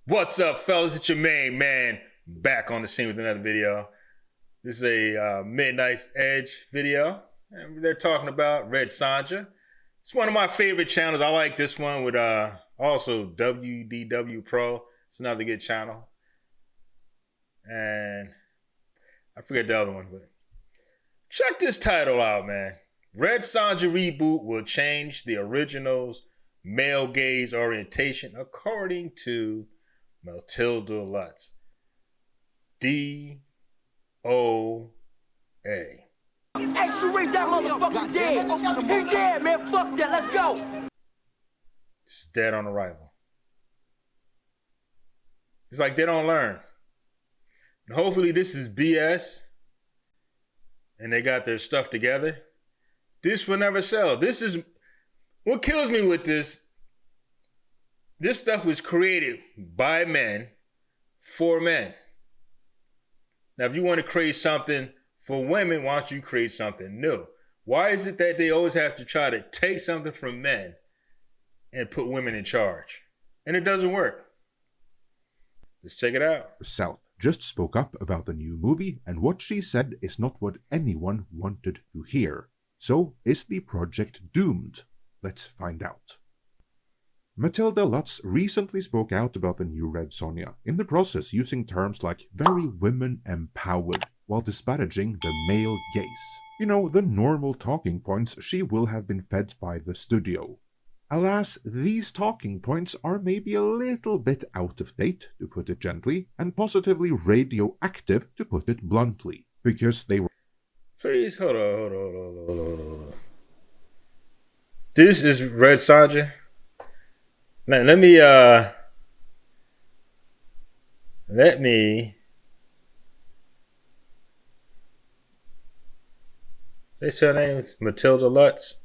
What's up, fellas? It's your main man back on the scene with another video. This is a Midnight's Edge video, and they're talking about Red Sonja. It's one of my favorite channels. I like this one with also WDW Pro. It's another good channel, and I forget the other one, but check this title out, man. Red Sonja reboot will change the original's male gaze orientation, according to Matilda Lutz. D-O-A. Hey, Sheree, that motherfucker dead. He dead, man. Fuck that. Let's go. It's dead on arrival. It's like they don't learn. And hopefully this is BS and they got their stuff together. This will never sell. This is what kills me with this. This stuff was created by men for men. Now, if you want to create something for women, why don't you create something new? Why is it that they always have to try to take something from men and put women in charge? And it doesn't work. Let's check it out. South just spoke up about the new movie, and what she said is not what anyone wanted to hear. So, is the project doomed? Let's find out. Matilda Lutz recently spoke out about the new Red Sonja, in the process using terms like very women-empowered, while disparaging the male gaze. You know, the normal talking points she will have been fed by the studio. Alas, these talking points are maybe a little bit out of date, to put it gently, and positively radioactive, to put it bluntly, because they were... Please, hold on. This is Red Sonja. Now, let me they say her name is Matilda Lutz.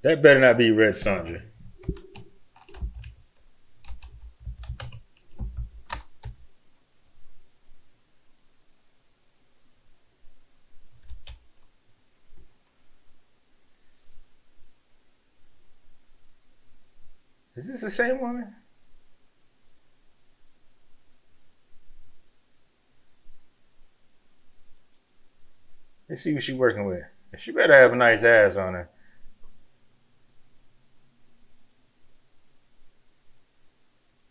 That better not be Red Sonja. Is this the same woman? Let's see what she's working with. She better have a nice ass on her.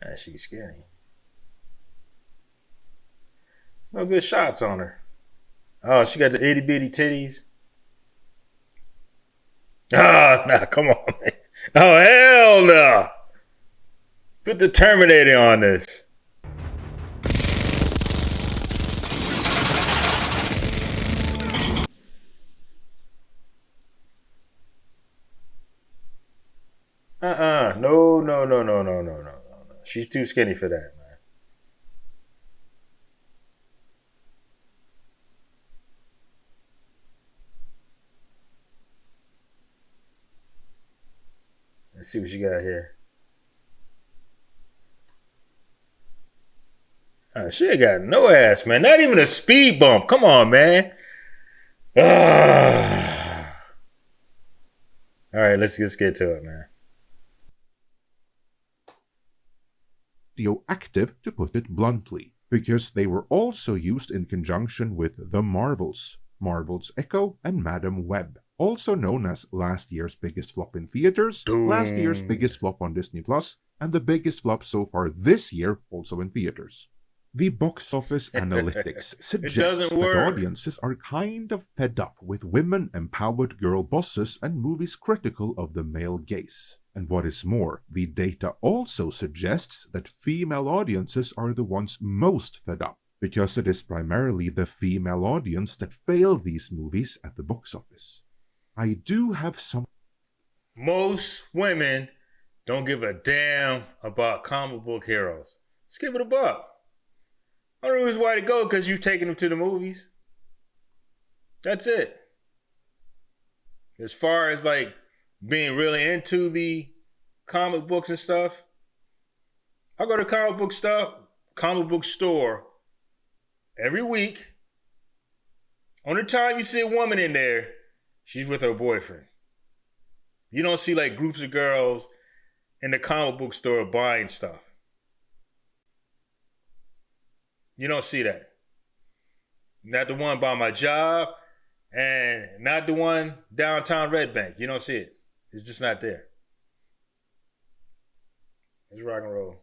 Ah, she's skinny. There's no good shots on her. Oh, she got the itty bitty titties. Ah, nah, come on, man. Oh, hell no. Put the Terminator on this. No. She's too skinny for that, man. Let's see what she got here. She ain't got no ass, man. Not even a speed bump. Come on, man. All right, let's just get to it, man. Radioactive, to put it bluntly, because they were also used in conjunction with The Marvels, Marvel's Echo, and Madam Web, also known as last year's biggest flop in theaters, last year's biggest flop on Disney+, and the biggest flop so far this year, also in theaters. The box office analytics suggests that audiences are kind of fed up with women-empowered girl bosses and movies critical of the male gaze. And what is more, the data also suggests that female audiences are the ones most fed up, because it is primarily the female audience that fail these movies at the box office. I do have some... Most women don't give a damn about comic book heroes. Let's give it a buck. Only reason why to go because you've taken them to the movies. That's it. As far as like being really into the comic books and stuff, I go to comic book store every week. Only time you see a woman in there, she's with her boyfriend. You don't see like groups of girls in the comic book store buying stuff. You don't see that. Not the one by my job and not the one downtown Red Bank. You don't see it. It's just not there. It's rock and roll.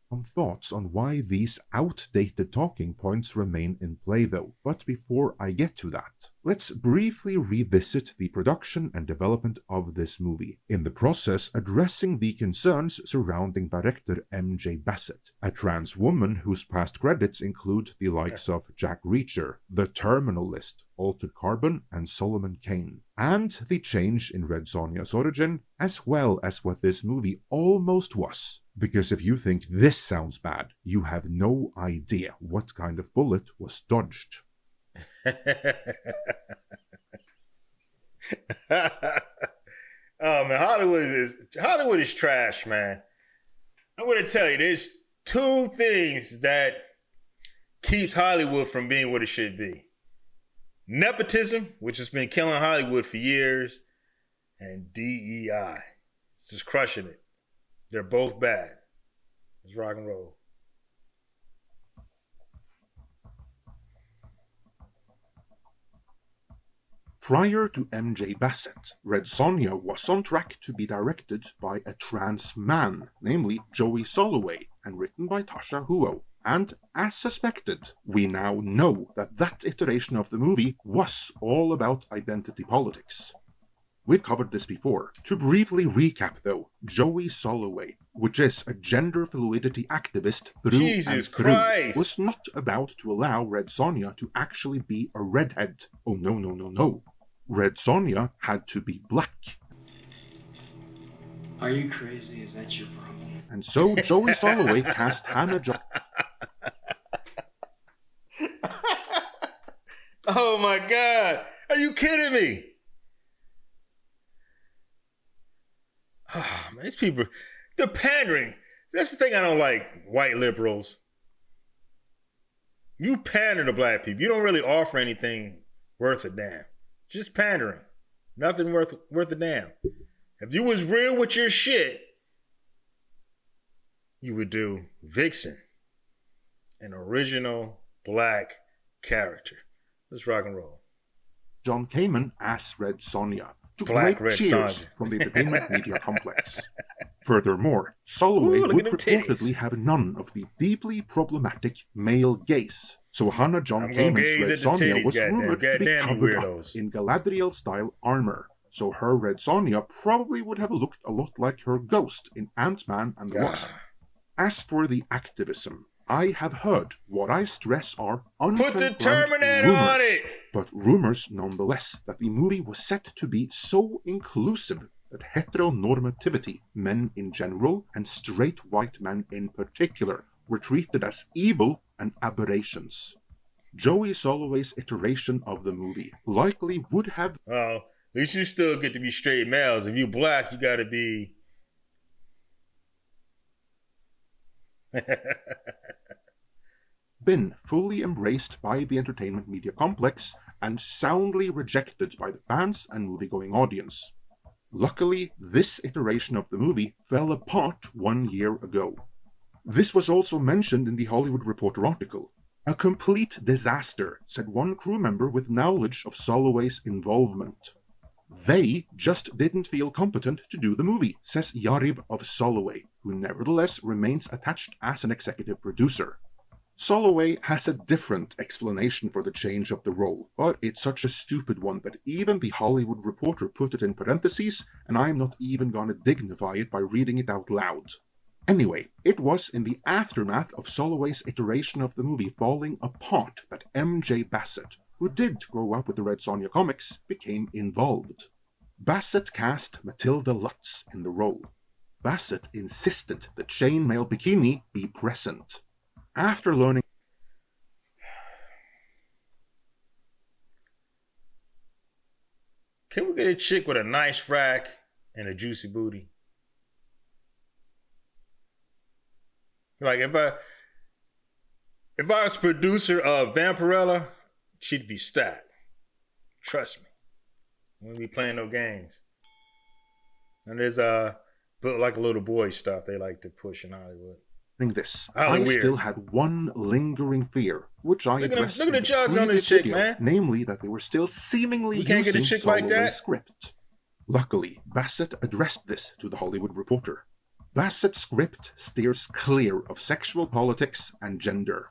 Some thoughts on why these outdated talking points remain in play though, but before I get to that, let's briefly revisit the production and development of this movie, in the process addressing the concerns surrounding director MJ Bassett, a trans woman whose past credits include the likes of Jack Reacher, The Terminal List, Altered Carbon, and Solomon Kane, and the change in Red Sonja's origin, as well as what this movie almost was. Because if you think this sounds bad, you have no idea what kind of bullet was dodged. Oh man, Hollywood is trash, man. I'm gonna tell you, there's two things that keeps Hollywood from being what it should be. Nepotism, which has been killing Hollywood for years, and DEI. It's just crushing it. They're both bad. It's rock and roll. Prior to MJ Bassett, Red Sonja was on track to be directed by a trans man, namely Joey Soloway, and written by Tasha Huo. And as suspected, we now know that that iteration of the movie was all about identity politics. We've covered this before. To briefly recap though, Joey Soloway, which is a gender fluidity activist through Jesus and through, Christ. was not about to allow Red Sonja to actually be a redhead. Oh no. Red Sonja had to be black. Are you crazy? Is that your problem? And so Joey Soloway cast Hannah Oh my God. Are you kidding me? Oh, man, these people, they're pandering. That's the thing I don't like, white liberals. You pander to black people. You don't really offer anything worth a damn. Just pandering. Nothing worth a damn. If you was real with your shit, you would do Vixen, an original black character. Let's rock and roll. John Kamen as Red Sonja, to Black great Red cheers Sonja. from the entertainment media complex. Furthermore, Soloway Ooh, look would at them titties. reportedly have none of the deeply problematic male gaze. So Hannah John I'm gonna Kamen's gaze Red at the Sonja titties, was goddamn. rumored to be Goddamn, you covered up weirdos. in Galadriel-style armor. So her Red Sonja probably would have looked a lot like her ghost in Ant-Man and the Wasp. As for the activism, I have heard what I stress are Put the unconfirmed Terminator rumors, on it! but rumors nonetheless that the movie was set to be so inclusive that heteronormativity, men in general, and straight white men in particular, were treated as evil and aberrations. Joey Soloway's iteration of the movie likely would have Well, at least you still get to be straight males. If you black, you gotta be... been fully embraced by the entertainment media complex and soundly rejected by the fans and movie-going audience. Luckily, this iteration of the movie fell apart 1 year ago. This was also mentioned in the Hollywood Reporter article. A complete disaster, said one crew member with knowledge of Soloway's involvement. They just didn't feel competent to do the movie, says Yarib of Soloway, who nevertheless remains attached as an executive producer. Soloway has a different explanation for the change of the role, but it's such a stupid one that even the Hollywood Reporter put it in parentheses, and I'm not even gonna dignify it by reading it out loud. Anyway, it was in the aftermath of Soloway's iteration of the movie falling apart that MJ Bassett, who did grow up with the Red Sonja comics, became involved. Bassett cast Matilda Lutz in the role. Bassett insisted the chainmail bikini be present. After learning... Can we get a chick with a nice rack and a juicy booty? Like, if I was producer of Vampirella, she'd be stacked. Trust me. We wouldn't be playing no games. And there's built like a little boy stuff they like to push in Hollywood. this, Highly I weird. still had one lingering fear, which I Look at him- addressed look at in the jugs on this previous chick, video, man. namely that they were still seemingly We can't get a using chick like Soloway's that? script. Luckily, Bassett addressed this to the Hollywood Reporter. Bassett's script steers clear of sexual politics and gender.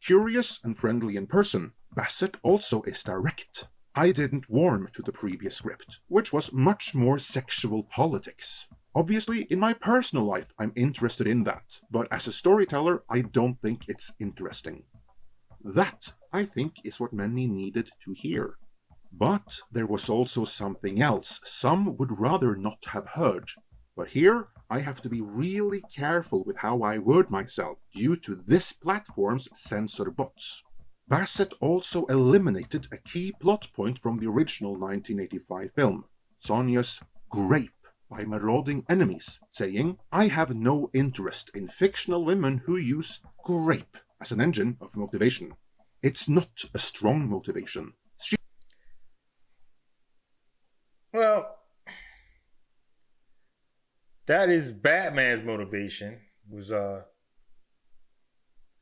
Curious and friendly in person, Bassett also is direct. I didn't warm to the previous script, which was much more sexual politics. Obviously, in my personal life, I'm interested in that, but as a storyteller, I don't think it's interesting. That, I think, is what many needed to hear. But there was also something else some would rather not have heard. But here, I have to be really careful with how I word myself due to this platform's censor bots. Bassett also eliminated a key plot point from the original 1985 film, Sonja's grape by marauding enemies, saying, "I have no interest in fictional women who use grape as an engine of motivation. It's not a strong motivation." Well, that is Batman's motivation. Was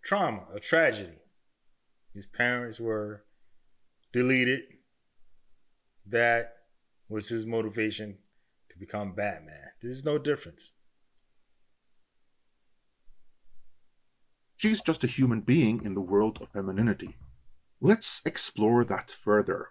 trauma, a tragedy. His parents were deleted. That was his motivation to become Batman. There's no difference. She's just a human being in the world of femininity. Let's explore that further.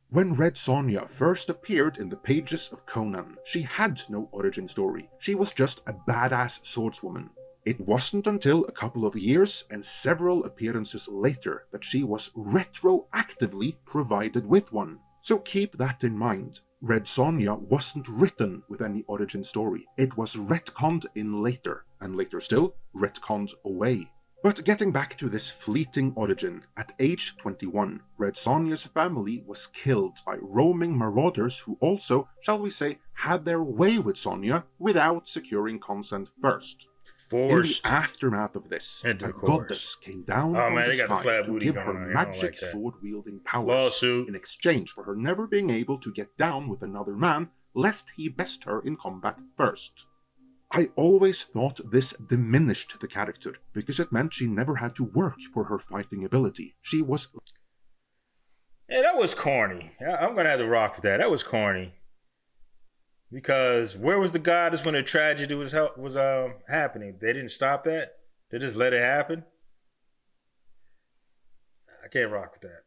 When Red Sonja first appeared in the pages of Conan, she had no origin story. She was just a badass swordswoman. It wasn't until a couple of years and several appearances later that she was retroactively provided with one. So keep that in mind. Red Sonja wasn't written with any origin story. It was retconned in later, and later still, retconned away. But getting back to this fleeting origin, at age 21, Red Sonja's family was killed by roaming marauders who also, shall we say, had their way with Sonja without securing consent first. Forced. In the aftermath of this, a Intercourse. goddess came down from man, the they got the sky flat to booty give going her on here. I don't magic like that. sword-wielding powers Lawsuit. in exchange for her never being able to get down with another man lest he best her in combat first. I always thought this diminished the character, because it meant she never had to work for her fighting ability. She was... Yeah, that was corny. I'm gonna have to rock with that. That was corny. Because where was the goddess when the tragedy was happening? They didn't stop that. They just let it happen. I can't rock with that.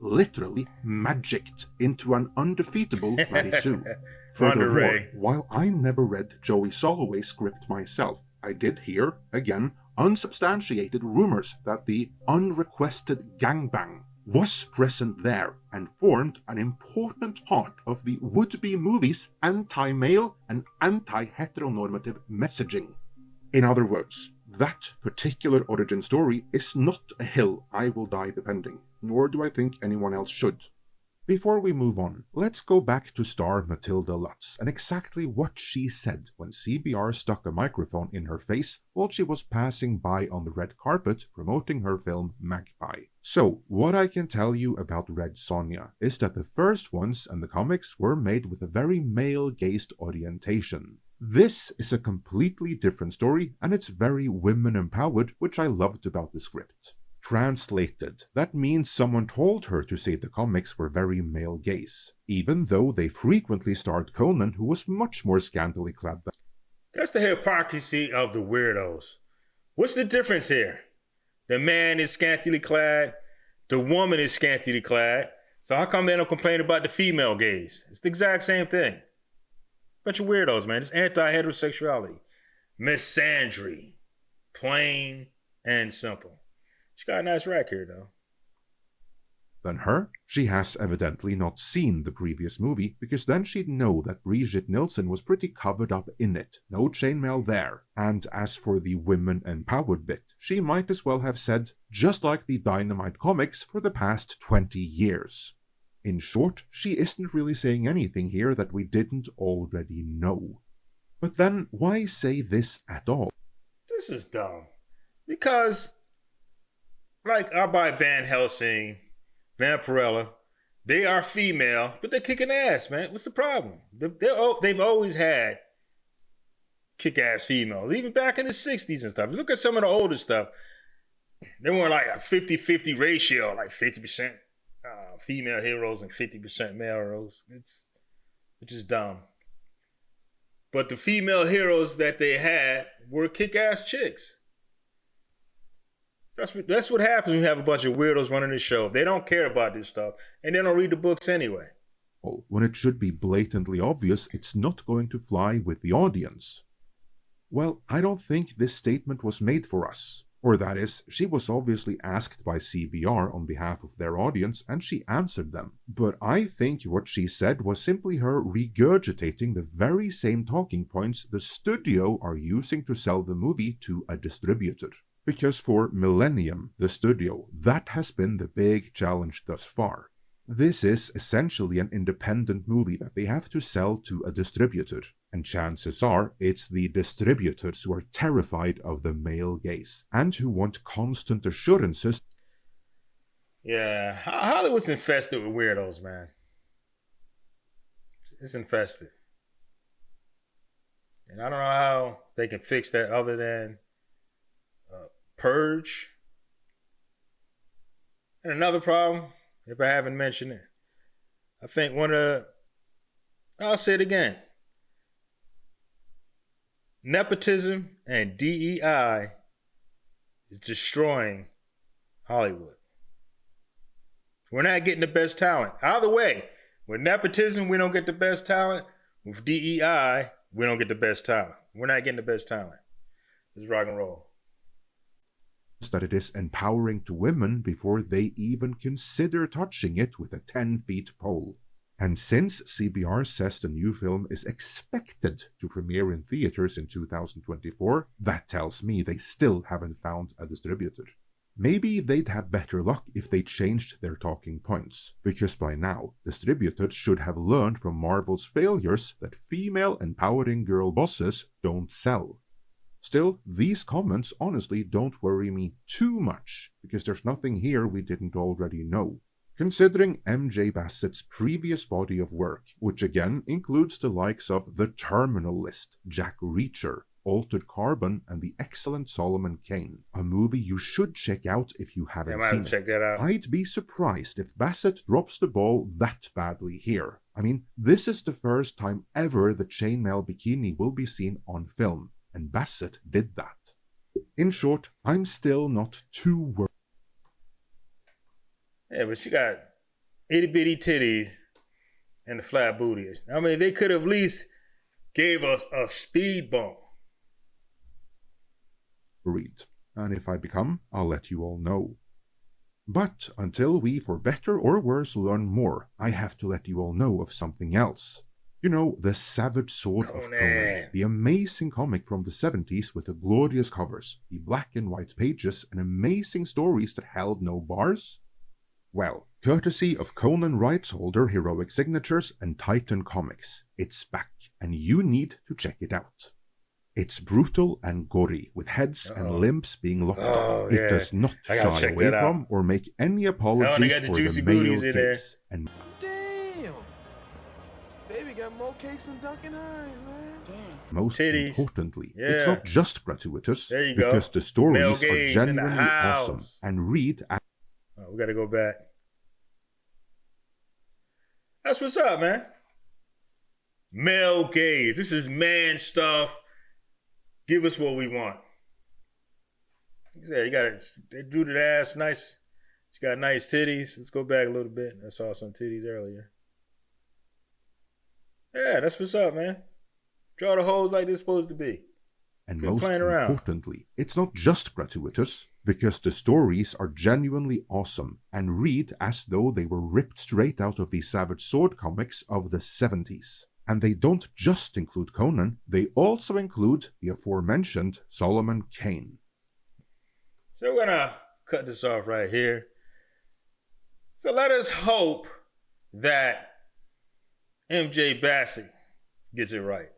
literally magicked into an undefeatable Marisu. Wonder Furthermore, Ray. while I never read Joey Soloway's script myself, I did hear, again, unsubstantiated rumors that the unrequested gangbang was present there and formed an important part of the would-be movie's anti-male and anti-heteronormative messaging. In other words, that particular origin story is not a hill I will die defending, nor do I think anyone else should. Before we move on, let's go back to star Matilda Lutz and exactly what she said when CBR stuck a microphone in her face while she was passing by on the red carpet promoting her film Magpie. So, what I can tell you about Red Sonja is that the first ones and the comics were made with a very male-gazed orientation. This is a completely different story and it's very women-empowered, which I loved about the script. Translated, that means someone told her to say the comics were very male-gaze, even though they frequently starred Conan, who was much more scantily clad than... That's the hypocrisy of the weirdos. What's the difference here? The man is scantily clad, the woman is scantily clad, so how come they don't complain about the female gaze? It's the exact same thing. Bunch of weirdos, man. It's anti-heterosexuality. Misandry. Plain and simple. She got a nice rack here, though. Than her. She has evidently not seen the previous movie, because then she'd know that Brigitte Nielsen was pretty covered up in it, no chainmail there. And as for the women-empowered bit, she might as well have said, just like the Dynamite comics for the past 20 years. In short, she isn't really saying anything here that we didn't already know. But then, why say this at all? This is dumb. Because, like, our boy Van Helsing, Vampirella, They are female, but they're kicking ass, man. What's the problem? They've always had kick-ass females, even back in the 60s and stuff. Look at some of the older stuff. They weren't like a 50-50 ratio, like 50% female heroes and 50% male heroes. It's just dumb. But the female heroes that they had were kick-ass chicks. That's what happens when you have a bunch of weirdos running the show. They don't care about this stuff, and they don't read the books anyway. When it should be blatantly obvious it's not going to fly with the audience. Well, I don't think this statement was made for us. Or that is, she was obviously asked by CBR on behalf of their audience and she answered them. But I think what she said was simply her regurgitating the very same talking points the studio are using to sell the movie to a distributor. Because for Millennium, the studio, that has been the big challenge thus far. This is essentially an independent movie that they have to sell to a distributor, and chances are it's the distributors who are terrified of the male gaze, and who want constant assurances. Yeah, Hollywood's infested with weirdos, man. It's infested. And I don't know how they can fix that other than purge. And another problem, if I haven't mentioned it, I think I'll say it again. Nepotism and DEI is destroying Hollywood. We're not getting the best talent. Either way, with nepotism, we don't get the best talent. With DEI, we don't get the best talent. We're not getting the best talent. Let's rock and roll. That it is empowering to women before they even consider touching it with a 10-foot pole. And since CBR says the new film is expected to premiere in theaters in 2024, that tells me they still haven't found a distributor. Maybe they'd have better luck if they changed their talking points, because by now, distributors should have learned from Marvel's failures that female empowering girl bosses don't sell. Still, these comments honestly don't worry me too much, because there's nothing here we didn't already know. Considering MJ Bassett's previous body of work, which again includes the likes of The Terminal List, Jack Reacher, Altered Carbon, and the excellent Solomon Kane, a movie you should check out if you haven't seen it. Check that out. I'd be surprised if Bassett drops the ball that badly here. I mean, this is the first time ever the chainmail bikini will be seen on film, and Bassett did that. In short, I'm still not too worried. Yeah, but she got itty-bitty titties and the flat booty. I mean, they could have at least gave us a speed bump. And if I become, I'll let you all know. But until we, for better or worse, learn more, I have to let you all know of something else. You know, The Savage Sword of Conan, the amazing comic from the 70s with the glorious covers, the black and white pages, and amazing stories that held no bars? Well, courtesy of Conan rights holder Heroic Signatures and Titan Comics, it's back, and you need to check it out. It's brutal and gory, with heads and limbs being lopped off. It does not shy away from or make any apologies for the male gaze. And damn, baby got more cakes than Duncan Hines, man. Damn. Most importantly, it's not just gratuitous, because the stories are genuinely awesome and read. Oh, we gotta go back. That's what's up, man. Male gaze. This is man stuff. Give us what we want. Like I said, they drew the ass nice. She got nice titties. Let's go back a little bit. I saw some titties earlier. Yeah, that's what's up, man. Draw the hoes like they're supposed to be. And most importantly, it's not just gratuitous, because the stories are genuinely awesome and read as though they were ripped straight out of the Savage Sword comics of the 70s. And they don't just include Conan, they also include the aforementioned Solomon Kane. So we're gonna cut this off right here. So let us hope that MJ Bassett gets it right.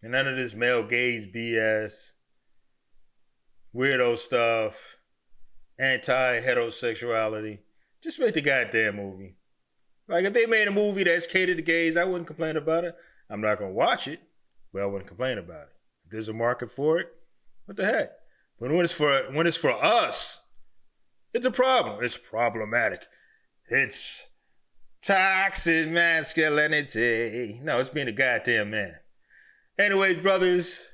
And none of this male gaze BS, weirdo stuff, anti-heterosexuality. Just make the goddamn movie. Like, if they made a movie that's catered to gays, I wouldn't complain about it. I'm not going to watch it, but I wouldn't complain about it. If there's a market for it, what the heck? But when it's for us, it's a problem. It's problematic. It's toxic masculinity. No, it's being a goddamn man. Anyways, brothers,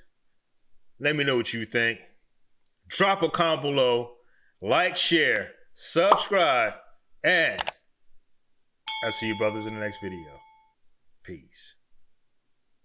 let me know what you think. Drop a comment below. Like, share, subscribe, and I'll see you brothers in the next video. Peace.